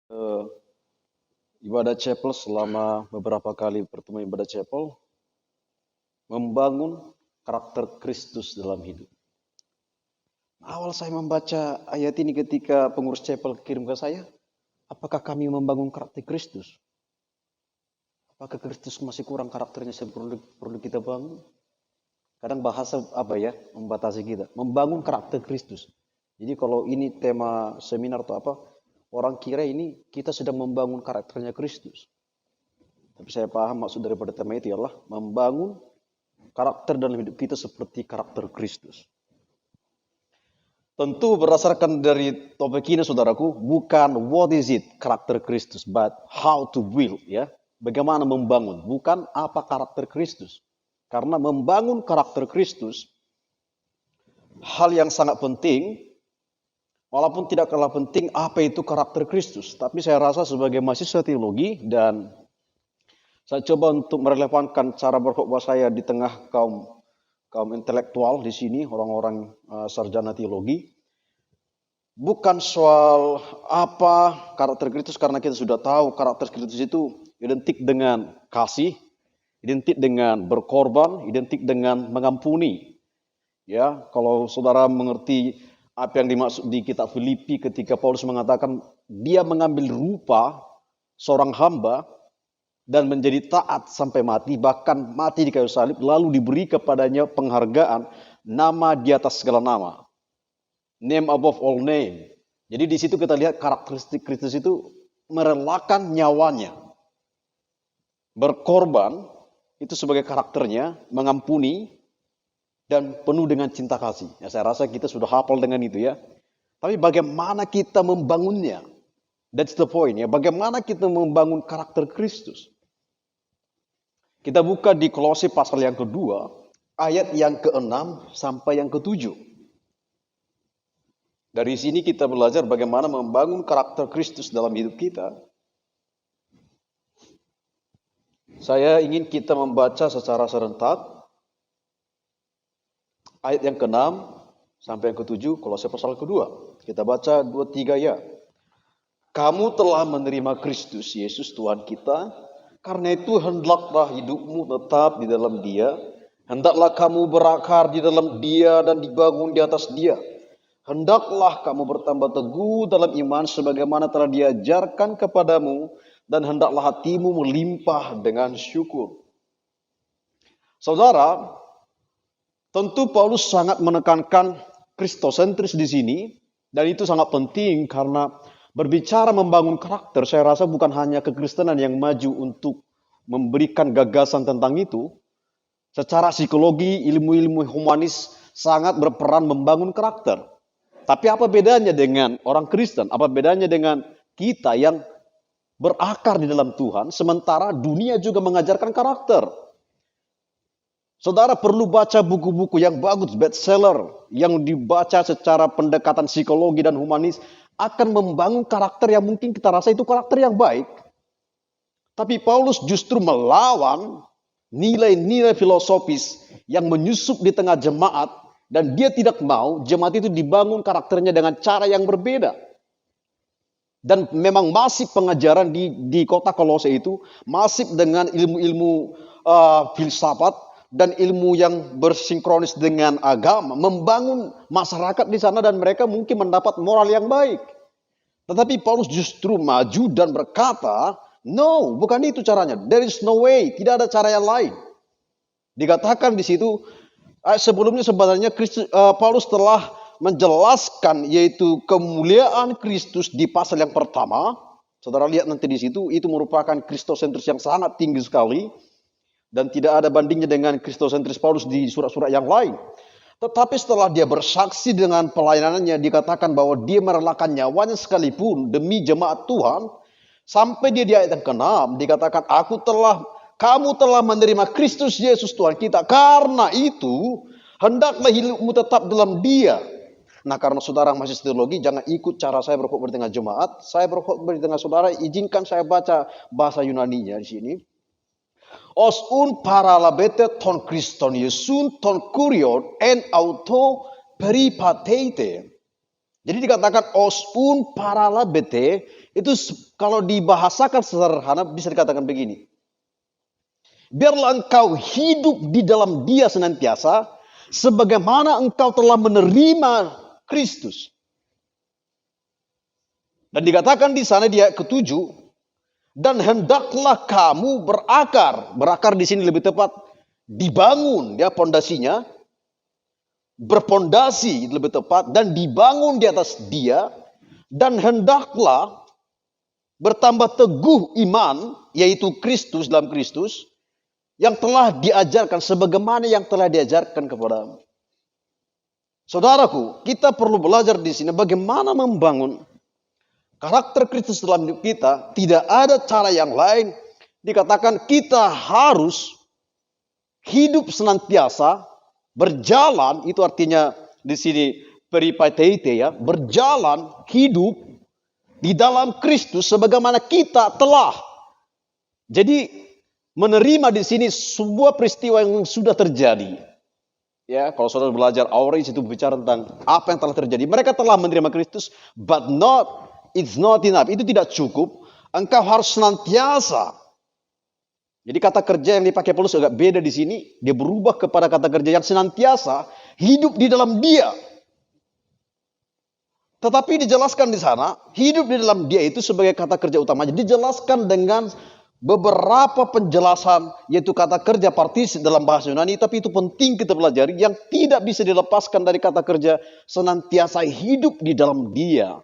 eh, ibadah chapel selama beberapa kali pertemuan ibadah chapel membangun karakter Kristus dalam hidup. Awal saya membaca ayat ini ketika pengurus chapel kirim ke saya, apakah kami membangun karakter Kristus? Apakah Kristus masih kurang karakternya yang perlu kita bangun? Kadang bahasa membatasi kita, membangun karakter Kristus. Jadi kalau ini tema seminar atau apa, orang kira ini kita sedang membangun karakternya Kristus. Tapi saya paham maksud daripada tema itu ialah membangun karakter dalam hidup kita seperti karakter Kristus. Tentu berdasarkan dari topik ini saudaraku, bukan what is it karakter Kristus, but how to build, ya. Bagaimana membangun, bukan apa karakter Kristus. Karena membangun karakter Kristus hal yang sangat penting, walaupun tidak kalah penting apa itu karakter Kristus. Tapi saya rasa sebagai mahasiswa teologi dan saya coba untuk merelevankan cara berkhotbah saya di tengah kaum intelektual di sini, orang-orang sarjana teologi. Bukan soal apa karakter Kristus, karena kita sudah tahu karakter Kristus itu identik dengan kasih, identik dengan berkorban, identik dengan mengampuni. Ya, kalau saudara mengerti apa yang dimaksud di kitab Filipi ketika Paulus mengatakan dia mengambil rupa seorang hamba dan menjadi taat sampai mati, bahkan mati di kayu salib, lalu diberi kepadanya penghargaan nama di atas segala nama. Name above all name. Jadi di situ kita lihat karakteristik Kristus itu merelakan nyawanya. Berkorban, itu sebagai karakternya, mengampuni, dan penuh dengan cinta kasih. Ya, saya rasa kita sudah hafal dengan itu ya. Tapi bagaimana kita membangunnya? That's the point ya. Bagaimana kita membangun karakter Kristus? Kita buka di Kolose pasal yang kedua, ayat yang ke-6 sampai yang ke-7. Dari sini kita belajar bagaimana membangun karakter Kristus dalam hidup kita. Saya ingin kita membaca secara serentak ayat yang ke-6 sampai yang ke-7, Kolose pasal kedua. Kita baca 2-3 ya. Kamu telah menerima Kristus Yesus Tuhan kita, karena itu hendaklah hidupmu tetap di dalam Dia. Hendaklah kamu berakar di dalam Dia dan dibangun di atas Dia. Hendaklah kamu bertambah teguh dalam iman sebagaimana telah diajarkan kepadamu, dan hendaklah hatimu melimpah dengan syukur. Saudara, tentu Paulus sangat menekankan kristosentris di sini, dan itu sangat penting karena berbicara membangun karakter, saya rasa bukan hanya kekristenan yang maju untuk memberikan gagasan tentang itu. Secara psikologi, ilmu-ilmu humanis sangat berperan membangun karakter. Tapi apa bedanya dengan orang Kristen? Apa bedanya dengan kita yang berakar di dalam Tuhan, sementara dunia juga mengajarkan karakter? Saudara perlu baca buku-buku yang bagus, bestseller, yang dibaca secara pendekatan psikologi dan humanis, akan membangun karakter yang mungkin kita rasa itu karakter yang baik. Tapi Paulus justru melawan nilai-nilai filosofis yang menyusup di tengah jemaat, dan dia tidak mau jemaat itu dibangun karakternya dengan cara yang berbeda. Dan memang masif pengajaran di kota Kolose itu, masif dengan ilmu-ilmu filsafat dan ilmu yang bersinkronis dengan agama, membangun masyarakat di sana dan mereka mungkin mendapat moral yang baik. Tetapi Paulus justru maju dan berkata, no, bukan itu caranya. There is no way, tidak ada cara yang lain. Dikatakan di situ, sebelumnya sebenarnya Paulus telah menjelaskan yaitu kemuliaan Kristus di pasal yang pertama. Saudara lihat nanti di situ, itu merupakan kristosentris yang sangat tinggi sekali. Dan tidak ada bandingnya dengan kristosentris Paulus di surat-surat yang lain. Tetapi setelah dia bersaksi dengan pelayanannya, dikatakan bahwa dia merelakan nyawanya sekalipun demi jemaat Tuhan. Sampai dia di ayat yang ke-6, dikatakan, kamu telah menerima Kristus Yesus Tuhan kita. Karena itu, hendaklah hidupmu tetap dalam Dia. Nah, karena saudara masih teologi, jangan ikut cara saya berkhotbah di tengah jemaat. Saya berkhotbah di tengah saudara, izinkan saya baca bahasa Yunaninya di sini. Os un paralabete ton Christon Iesun ton kurion en auto peripateite. Jadi dikatakan os un parala bete, itu kalau dibahasakan sederhana bisa dikatakan begini. Biarlah engkau hidup di dalam Dia senantiasa, sebagaimana engkau telah menerima Kristus. Dan dikatakan di sana di ayat ke-7, dan hendaklah kamu berakar. Berakar di sini lebih tepat dibangun, ya, pondasinya. Berpondasi lebih tepat dan dibangun di atas Dia, dan hendaklah bertambah teguh iman, yaitu Kristus, dalam Kristus, yang telah diajarkan sebagaimana yang telah diajarkan kepadamu. Saudaraku, kita perlu belajar di sini bagaimana membangun karakter Kristus dalam hidup kita. Tidak ada cara yang lain. Dikatakan kita harus hidup senantiasa, berjalan, itu artinya di sini peripateite, ya, berjalan, hidup di dalam Kristus sebagaimana kita telah. Jadi menerima di sini sebuah peristiwa yang sudah terjadi. Ya, kalau saudara belajar Auris itu bicara tentang apa yang telah terjadi. Mereka telah menerima Kristus, but it's not enough. Itu tidak cukup. Engkau harus senantiasa. Jadi kata kerja yang dipakai Paulus agak beda di sini. Dia berubah kepada kata kerja yang senantiasa hidup di dalam Dia. Tetapi dijelaskan di sana, hidup di dalam Dia itu sebagai kata kerja utamanya. Dijelaskan dengan beberapa penjelasan, yaitu kata kerja partisip dalam bahasa Yunani. Tapi itu penting kita pelajari, yang tidak bisa dilepaskan dari kata kerja senantiasa hidup di dalam Dia.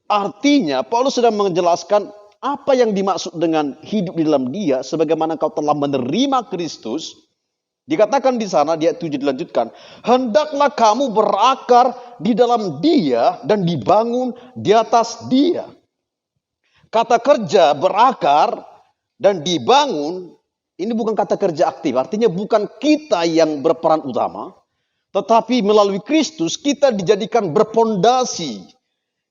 Artinya Paulus sedang menjelaskan apa yang dimaksud dengan hidup di dalam Dia, sebagaimana kau telah menerima Kristus. Dikatakan di sana, di ayat 7 dilanjutkan, hendaklah kamu berakar di dalam Dia dan dibangun di atas Dia. Kata kerja berakar dan dibangun, ini bukan kata kerja aktif. Artinya bukan kita yang berperan utama, tetapi melalui Kristus kita dijadikan berpondasi.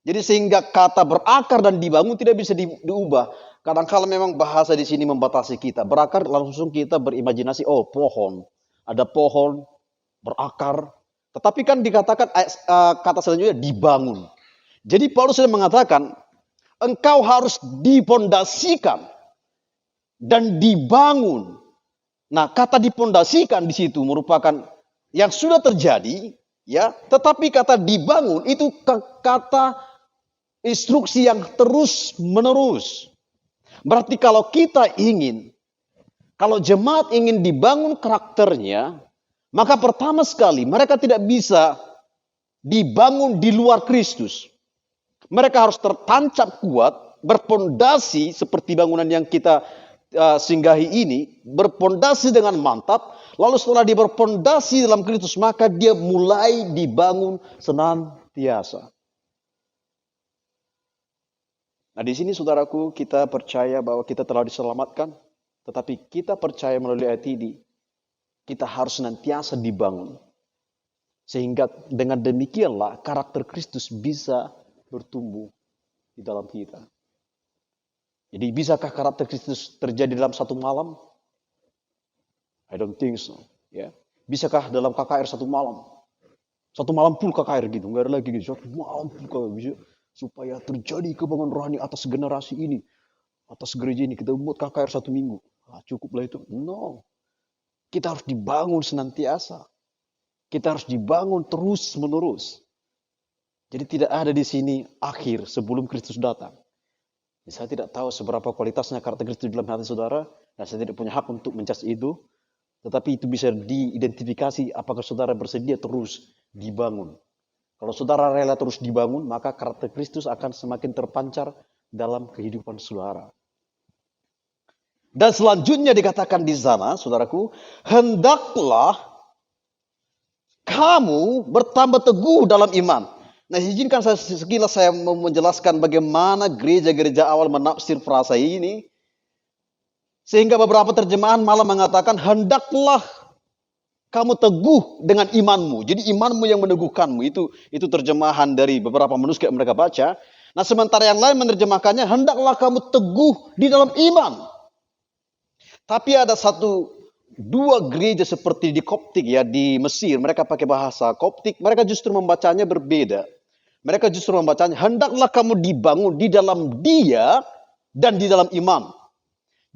Jadi sehingga kata berakar dan dibangun tidak bisa diubah. Kadang-kala memang bahasa di sini membatasi kita. Berakar langsung kita berimajinasi, oh pohon. Ada pohon berakar. Tetapi kan dikatakan kata selanjutnya dibangun. Jadi Paulus sudah mengatakan, engkau harus dipondasikan dan dibangun. Nah, kata dipondasikan di situ merupakan yang sudah terjadi, ya. Tetapi kata dibangun itu kata instruksi yang terus menerus. Berarti kalau jemaat ingin dibangun karakternya, maka pertama sekali mereka tidak bisa dibangun di luar Kristus. Mereka harus tertancap kuat, berpondasi seperti bangunan yang kita singgahi ini, berpondasi dengan mantap. Lalu setelah dia berpondasi dalam Kristus, maka dia mulai dibangun senantiasa. Nah, di sini saudaraku, kita percaya bahwa kita telah diselamatkan, tetapi kita percaya melalui ayat ini, kita harus senantiasa dibangun. Sehingga dengan demikianlah karakter Kristus bisa bertumbuh di dalam kita. Jadi bisakah karakter Kristus terjadi dalam satu malam? I don't think so. Ya. Bisakah dalam KKR satu malam? Satu malam full KKR gitu, nggak ada lagi gitu. Satu malam full KKR bisa. Supaya terjadi kebangunan rohani atas generasi ini, atas gereja ini, kita buat KKR 1 minggu. Cukuplah itu. No. Kita harus dibangun senantiasa. Kita harus dibangun terus menerus. Jadi tidak ada di sini akhir sebelum Kristus datang. Saya tidak tahu seberapa kualitasnya karakter Kristus dalam hati saudara, dan saya tidak punya hak untuk menjudge itu. Tetapi itu bisa diidentifikasi apakah saudara bersedia terus dibangun. Kalau saudara rela terus dibangun, maka karakter Kristus akan semakin terpancar dalam kehidupan saudara. Dan selanjutnya dikatakan di sana, saudaraku, hendaklah kamu bertambah teguh dalam iman. Nah, izinkan saya sekilas saya menjelaskan bagaimana gereja-gereja awal menafsir frasa ini. Sehingga beberapa terjemahan malah mengatakan, hendaklah kamu teguh dengan imanmu. Jadi imanmu yang meneguhkanmu. Itu terjemahan dari beberapa manuskrip mereka baca. Nah, sementara yang lain menerjemahkannya, hendaklah kamu teguh di dalam iman. Tapi ada satu Dua gereja seperti di Koptik ya di Mesir, mereka pakai bahasa Koptik, mereka justru membacanya berbeda. Mereka justru membacanya, hendaklah kamu dibangun di dalam dia dan di dalam iman.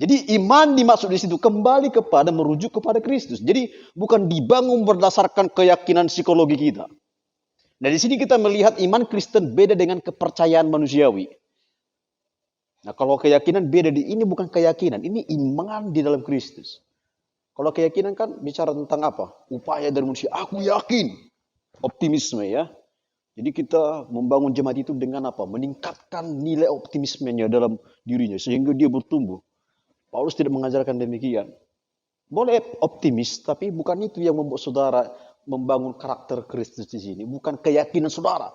Jadi iman dimaksud di situ kembali kepada merujuk kepada Kristus. Jadi bukan dibangun berdasarkan keyakinan psikologi kita. Nah di sini kita melihat iman Kristen beda dengan kepercayaan manusiawi. Nah kalau keyakinan beda ini bukan keyakinan, ini iman di dalam Kristus. Kalau keyakinan kan bicara tentang apa? Upaya dari manusia. Aku yakin. Optimisme ya. Jadi kita membangun jemaat itu dengan apa? Meningkatkan nilai optimismenya dalam dirinya. Sehingga dia bertumbuh. Paulus tidak mengajarkan demikian. Boleh optimis, tapi bukan itu yang membuat saudara membangun karakter Kristus di sini. Bukan keyakinan saudara.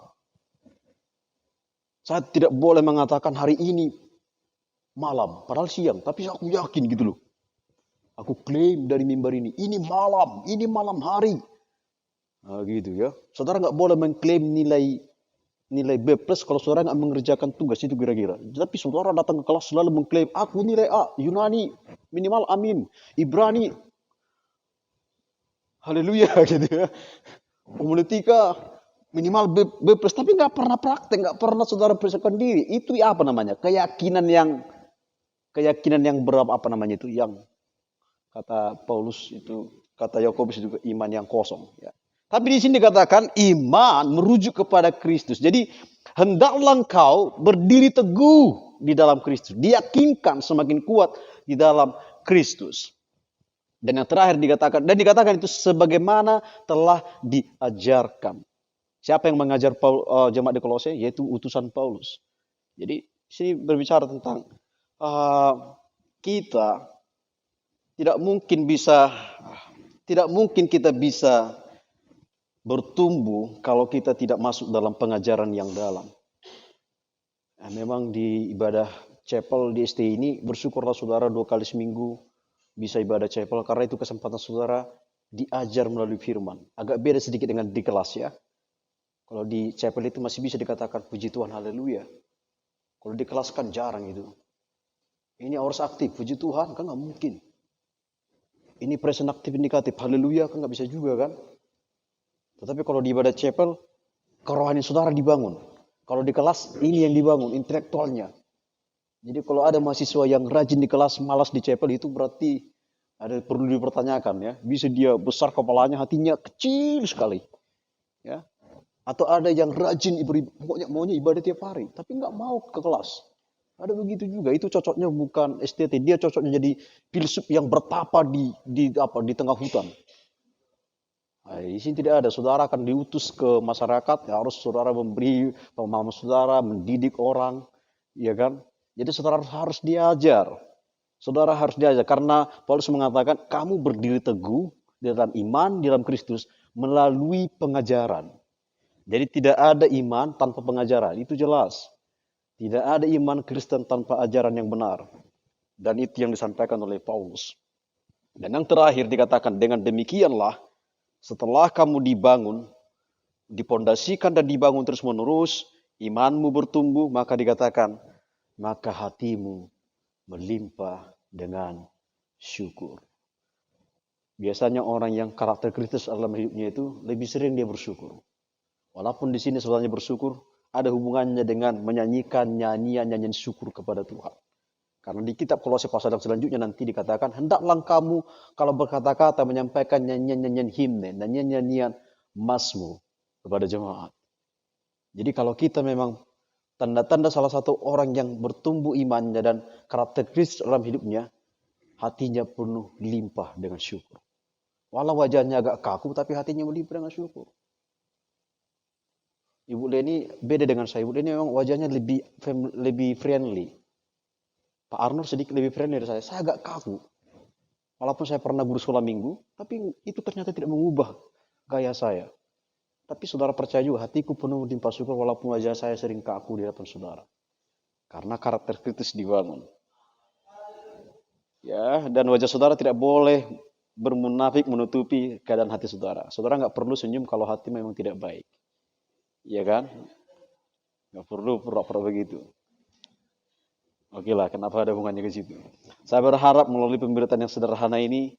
Saya tidak boleh mengatakan hari ini malam, padahal siang. Tapi aku yakin gitu loh. Aku klaim dari mimbar ini malam hari. Nah, gitu ya. Saudara nggak boleh mengklaim nilai B plus kalau saudara nggak mengerjakan tugas itu kira-kira. Tapi saudara datang ke kelas selalu mengklaim, aku nilai A, Yunani, minimal amin, Ibrani, haleluya gitu ya. Homiletika, minimal B plus, tapi nggak pernah praktek, nggak pernah saudara persiapkan diri. Itu apa namanya? Keyakinan yang berapa apa namanya itu? Yang kata Paulus itu, kata Yakobus itu iman yang kosong. Ya. Tapi di sini dikatakan iman merujuk kepada Kristus. Jadi hendaklah engkau berdiri teguh di dalam Kristus. Diyakinkan semakin kuat di dalam Kristus. Dan yang terakhir dikatakan itu sebagaimana telah diajarkan. Siapa yang mengajar jemaat di Kolose? Yaitu utusan Paulus. Jadi sini berbicara tentang kita tidak mungkin kita bisa bertumbuh kalau kita tidak masuk dalam pengajaran yang dalam. Nah, memang di ibadah chapel di ST ini bersyukurlah saudara 2 kali seminggu bisa ibadah chapel karena itu kesempatan saudara diajar melalui firman. Agak beda sedikit dengan di kelas ya. Kalau di chapel itu masih bisa dikatakan puji Tuhan haleluya. Kalau di kelas kan jarang itu. Ini harus aktif puji Tuhan kan nggak mungkin. Ini present aktif indikatif haleluya kan nggak bisa juga kan. Tetapi kalau di ibadah chapel kerohanian saudara dibangun. Kalau di kelas ini yang dibangun intelektualnya. Jadi kalau ada mahasiswa yang rajin di kelas, malas di chapel itu berarti ada perlu dipertanyakan ya. Bisa dia besar kepalanya, hatinya kecil sekali. Ya. Atau ada yang rajin maunya ibadah tiap hari, tapi nggak mau ke kelas. Ada begitu juga. Itu cocoknya bukan STT, dia cocoknya jadi filsuf yang bertapa di tengah hutan. Nah, di sini tidak ada. Saudara akan diutus ke masyarakat, ya harus saudara memberi pemahaman saudara, mendidik orang, ya kan? Jadi saudara harus diajar. Saudara harus diajar karena Paulus mengatakan kamu berdiri teguh di dalam iman, di dalam Kristus melalui pengajaran. Jadi tidak ada iman tanpa pengajaran, itu jelas. Tidak ada iman Kristen tanpa ajaran yang benar. Dan itu yang disampaikan oleh Paulus. Dan yang terakhir dikatakan dengan demikianlah setelah kamu dibangun, dipondasikan dan dibangun terus menerus, imanmu bertumbuh, maka dikatakan, maka hatimu melimpah dengan syukur. Biasanya orang yang karakter kritis dalam hidupnya itu lebih sering dia bersyukur. Walaupun di sini sebenarnya bersyukur ada hubungannya dengan menyanyikan nyanyian syukur kepada Tuhan. Karena di kitab Kolose pasal yang selanjutnya nanti dikatakan, hendaklah kamu kalau berkata-kata menyampaikan nyanyian-nyanyian himne, nyanyian-nyanyian mazmur kepada jemaat. Jadi kalau kita memang tanda-tanda salah satu orang yang bertumbuh imannya dan karakter Kristus dalam hidupnya, hatinya penuh limpah dengan syukur. Walau wajahnya agak kaku, tapi hatinya melimpah dengan syukur. Ibu Leni beda dengan saya. Ibu Leni memang wajahnya lebih friendly. Pak Arnold sedikit lebih friendly dari saya. Saya agak kaku. Walaupun saya pernah guru sekolah minggu, tapi itu ternyata tidak mengubah gaya saya. Tapi saudara percaya juga, hatiku penuh limpah syukur walaupun wajah saya sering kaku di hadapan saudara. Karena karakter kritis dibangun. Ya, dan wajah saudara tidak boleh bermunafik menutupi keadaan hati saudara. Saudara nggak perlu senyum kalau hati memang tidak baik. Iya kan? Nggak perlu pura-pura begitu. Oke lah, kenapa ada hubungannya ke situ? Saya berharap melalui pemberitaan yang sederhana ini,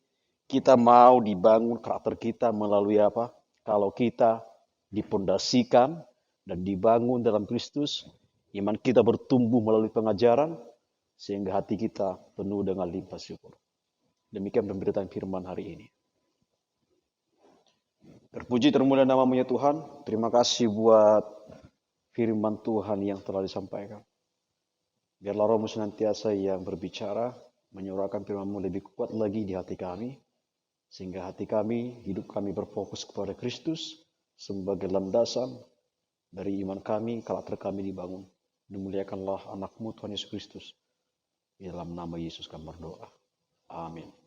Kita mau dibangun karakter kita melalui apa? Kalau kita dipondasikan dan dibangun dalam Kristus, iman kita bertumbuh melalui pengajaran, sehingga hati kita penuh dengan limpah syukur. Demikian pemberitaan firman hari ini. Terpuji termulia namanya Tuhan. Terima kasih buat firman Tuhan yang telah disampaikan. Biarlah Rohmu senantiasa yang berbicara, menyuarakan firman-Mu lebih kuat lagi di hati kami, sehingga hati kami, hidup kami berfokus kepada Kristus sebagai landasan dari iman kami, karakter kami dibangun. Dimuliakanlah anak-Mu Tuhan Yesus Kristus. Di dalam nama Yesus kami berdoa. Amin.